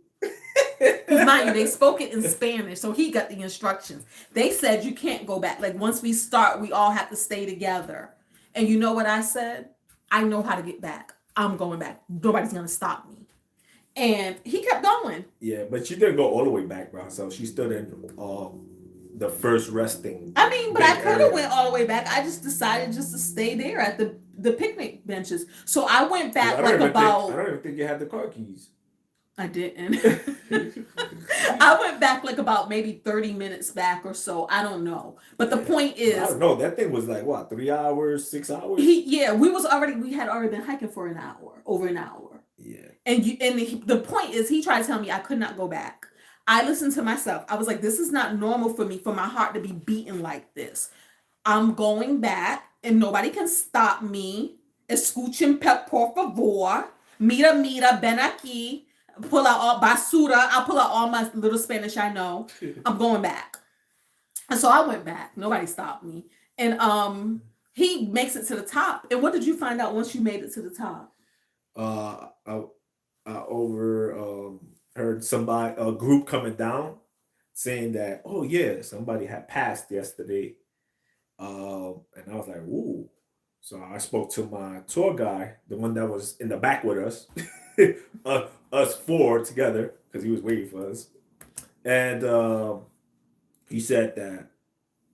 Because mind you, they spoke it in Spanish, so he got the instructions. They said you can't go back. Like once we start, we all have to stay together. And you know what I said? I know how to get back. I'm going back. Nobody's gonna stop me. And he kept going. Yeah, but she didn't go all the way back by herself. She stood in the first resting. I mean, but I bench could have area. went all the way back. I just decided just to stay there at the picnic benches. So I went Yeah, back I like don't about. even think you had the car keys. I didn't. I went back like about maybe 30 minutes back or so. I don't know. But the point I is, don't know. That thing was like what, 3 hours, 6 hours? we had already been hiking for an hour, over an hour. Yeah. And the point is, he tried to tell me I could not go back. I listened to myself. I was like, this is not normal for me, for my heart to be beating like this. I'm going back and nobody can stop me. Escuchen por favor. Mira, ven aquí. Pull out all basura. I'll pull out all my little Spanish I know. I'm going back. And so I went back. Nobody stopped me. And he makes it to the top. And what did you find out once you made it to the top? I heard a group coming down saying that, oh yeah, somebody had passed yesterday. And I was like, ooh. So I spoke to my tour guy, the one that was in the back with us, us four together, because he was waiting for us. And he said that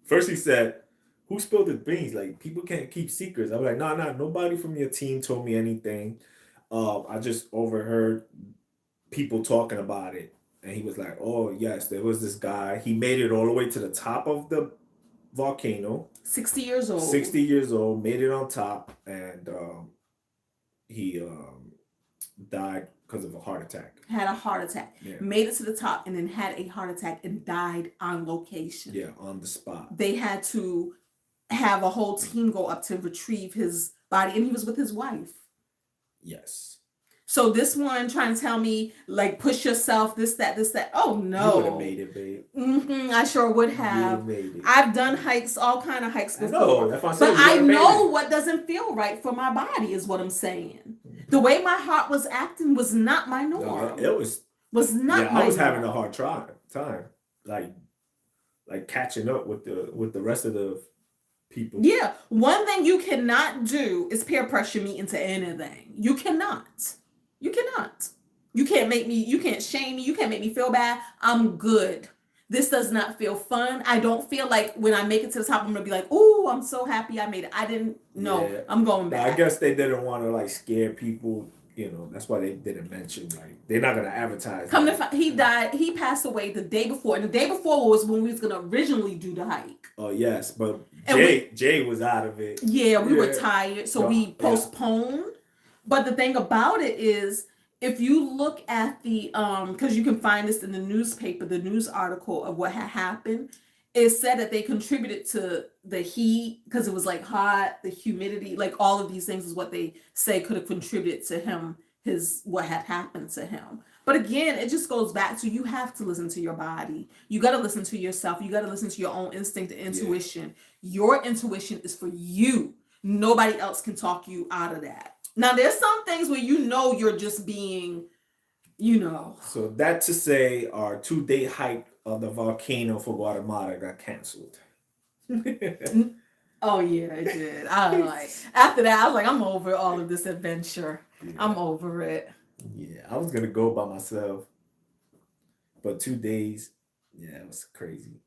first he said, who spilled the beans? Like, people can't keep secrets. I was like, nah, nobody from your team told me anything. I just overheard people talking about it. And he was like, oh yes, there was this guy. He made it all the way to the top of the volcano. 60 years old. 60 years old, made it on top, and he died because of a heart attack. Had a heart attack. Yeah. Made it to the top and then had a heart attack and died on location. Yeah, on the spot. They had to have a whole team go up to retrieve his body, and he was with his wife. Yes. So this one trying to tell me, like, push yourself, this, that. Oh no. You would have made it, babe. I sure would You have. would have made it. I've done hikes, all kind of hikes before. No, that's what I'm saying. But I know what doesn't feel right for my body is what I'm saying. The way my heart was acting was not my norm. No, it was not my I was norm. having a hard time. Like catching up with the rest of the people. Yeah. One thing you cannot do is peer pressure me into anything. You cannot. You cannot. You can't shame me. You can't make me feel bad. I'm good. This does not feel fun. I don't feel like when I make it to the top, I'm going to be like, oh, I'm so happy I made it. I didn't know. Yeah. I'm going back. I guess they didn't want to like scare people. You know, that's why they didn't mention, like, they're not going to advertise. He died. He passed away the day before. And the day before was when we was going to originally do the hike. Oh, yes. But Jay was out of it. Yeah, we were tired. So we postponed. Yeah. But the thing about it is, if you look at the, because you can find this in the newspaper, the news article of what had happened, it said that they contributed to the heat because it was like hot, the humidity, like all of these things is what they say could have contributed to him, what had happened to him. But again, it just goes back to, you have to listen to your body. You got to listen to yourself. You got to listen to your own instinct and intuition. Yeah. Your intuition is for you. Nobody else can talk you out of that. Now, there's some things where you're just being, So that to say, our 2-day hike of the volcano for Guatemala got canceled. Oh, yeah, it did. After that, I was like, I'm over all of this adventure. Yeah. I'm over it. Yeah, I was going to go by myself. But 2 days, yeah, it was crazy.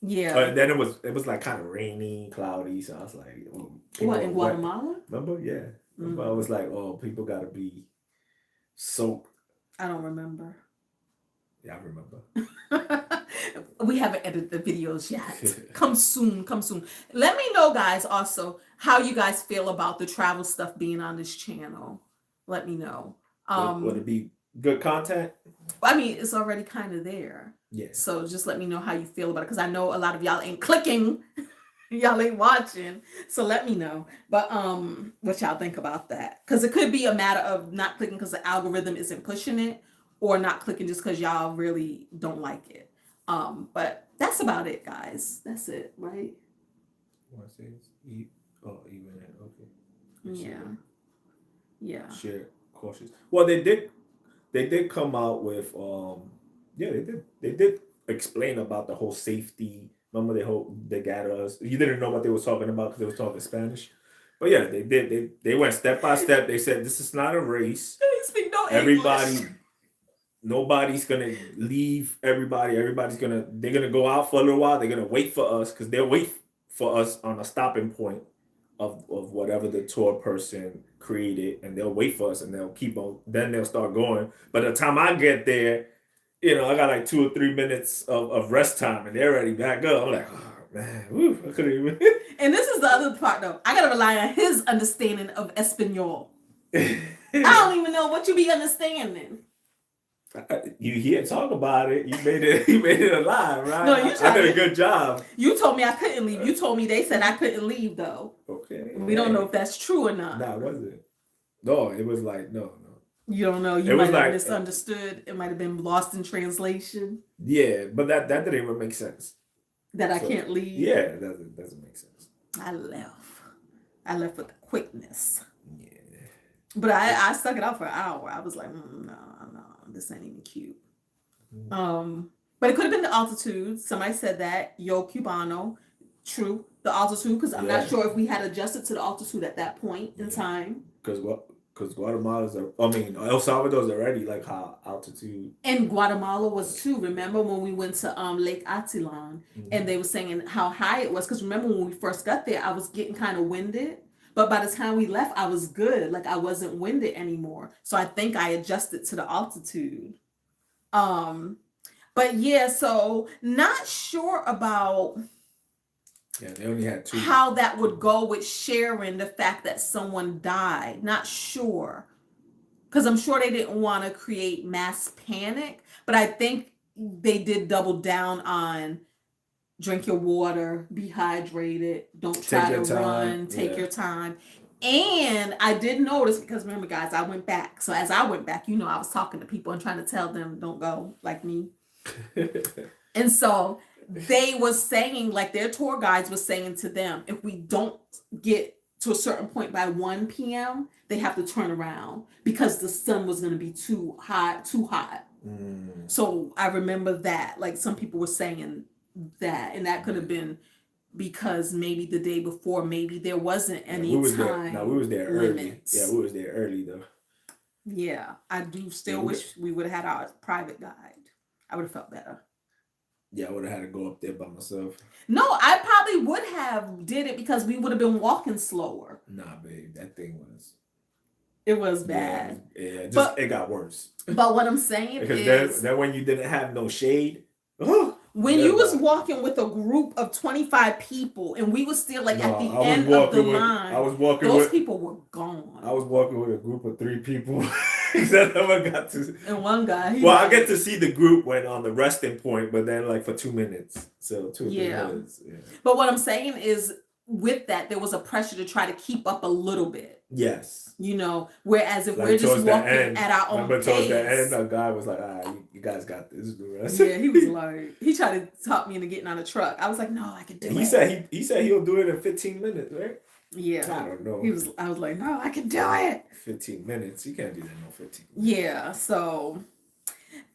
Yeah. But then it was like kind of rainy, cloudy. So I was like, what, in Guatemala? Remember? Yeah. Mm-hmm. But I was like, oh, people got to be soaked. I don't remember. Yeah, I remember. We haven't edited the videos yet. Come soon, come soon. Let me know, guys, also how you guys feel about the travel stuff being on this channel. Let me know. Would it be good content? I mean, it's already kind of there. Yeah. So just let me know how you feel about it, because I know a lot of y'all ain't clicking. Y'all ain't watching. So let me know. But what y'all think about that. Because it could be a matter of not clicking because the algorithm isn't pushing it, or not clicking just because y'all really don't like it. But that's about it, guys. That's it, right? What it says? Even it. Okay. Yeah. Yeah. Share cautious. Well, they did come out with they did explain about the whole safety. Remember they got us. You didn't know what they were talking about because they were talking Spanish. But yeah, they did. They went step by step. They said this is not a race. They speak no Everybody, English. nobody's gonna leave. They're gonna go out for a little while. They're gonna wait for us because they'll wait for us on a stopping point of whatever the tour person created, and they'll wait for us and they'll keep on. Then they'll start going. By the time I get there, I got like 2 or 3 minutes of rest time, and they're already back up. I'm like, oh man, woo, I couldn't even. And this is the other part, though. I gotta rely on his understanding of Espanol. I don't even know what you be understanding. You hear talk about it. You made it alive, right? No, I did a good job. You told me I couldn't leave. You told me they said I couldn't leave, though. Okay. We don't know if that's true or not. Nah, was it? No, it was like no. You don't know. You might have misunderstood. It might have been lost in translation. Yeah, but that didn't even make sense. That I can't leave. Yeah, it doesn't make sense. I left with quickness. Yeah. But I stuck it out for an hour. I was like, no, this ain't even cute. But it could have been the altitude. Somebody said that. Yo Cubano. True. The altitude, because I'm not sure if we had adjusted to the altitude at that point in time. Because Guatemala's, El Salvador's already like high altitude. And Guatemala was too. Remember when we went to Lake Atilan, and they were saying how high it was? Because remember when we first got there, I was getting kind of winded. But by the time we left, I was good. Like I wasn't winded anymore. So I think I adjusted to the altitude. But yeah, so not sure about they only had 2. How that would go with sharing the fact that someone died. Not sure. Because I'm sure they didn't want to create mass panic. But I think they did double down on drink your water, be hydrated, don't try to run, take your time. And I did notice, because remember, guys, I went back. So as I went back, I was talking to people and trying to tell them, don't go like me. And so they was saying, like their tour guides was saying to them, if we don't get to a certain point by 1 p.m., they have to turn around because the sun was going to be too hot. So I remember that, like some people were saying that, and that could have been because maybe the day before, maybe there wasn't any time. We was there early. limits. Yeah, we was there early though. Yeah, I do still wish we would have had our private guide. I would have felt better. Yeah, I would have had to go up there by myself. No, I probably would have did it because we would have been walking slower. Nah, babe, that thing was. It was bad. Yeah, it got worse. But what I'm saying because then when you didn't have no shade. When you was walking with a group of 25 people and we was still at the end of the line, those people were gone. I was walking with a group of 3 people. Except I got to. And one guy. I get to see the group when on the resting point, but then like for 2 minutes. So 2 or 3 minutes. Yeah. But what I'm saying is with that, there was a pressure to try to keep up a little bit. Yes. Whereas if we're just walking at our own pace. Towards the end, a guy was like, you guys got this. Yeah, he was like, he tried to talk me into getting on a truck. I was like, no, I can do it. He said he'll do it in 15 minutes, right? Yeah. I don't know. I was like, no, I can do it. 15 minutes. You can't do that in 15 minutes. Yeah, so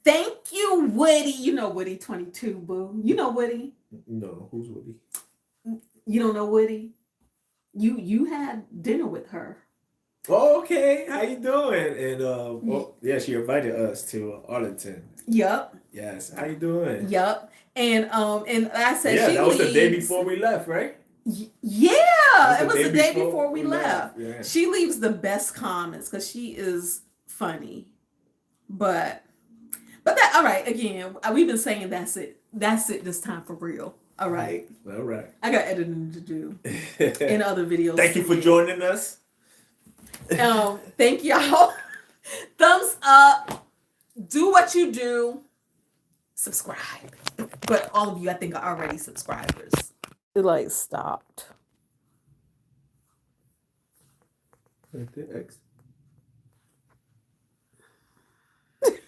thank you, Woody. You know Woody 22, boo. You know Woody? No, who's Woody? You don't know Woody? You had dinner with her. Oh, okay. How you doing? And she invited us to Arlington. Yep. Yes. How you doing? Yep. And I said that was the day before we left, right? Yeah, it was the day before we left. Yeah. She leaves the best comments because she is funny. But that, all right, again, we've been saying that's it. That's it this time for real. All right. All right. I got editing to do in other videos. Thank you for joining us. Thank y'all. Thumbs up. Do what you do. Subscribe. But all of you, I think, are already subscribers. It like stopped. Right there, X.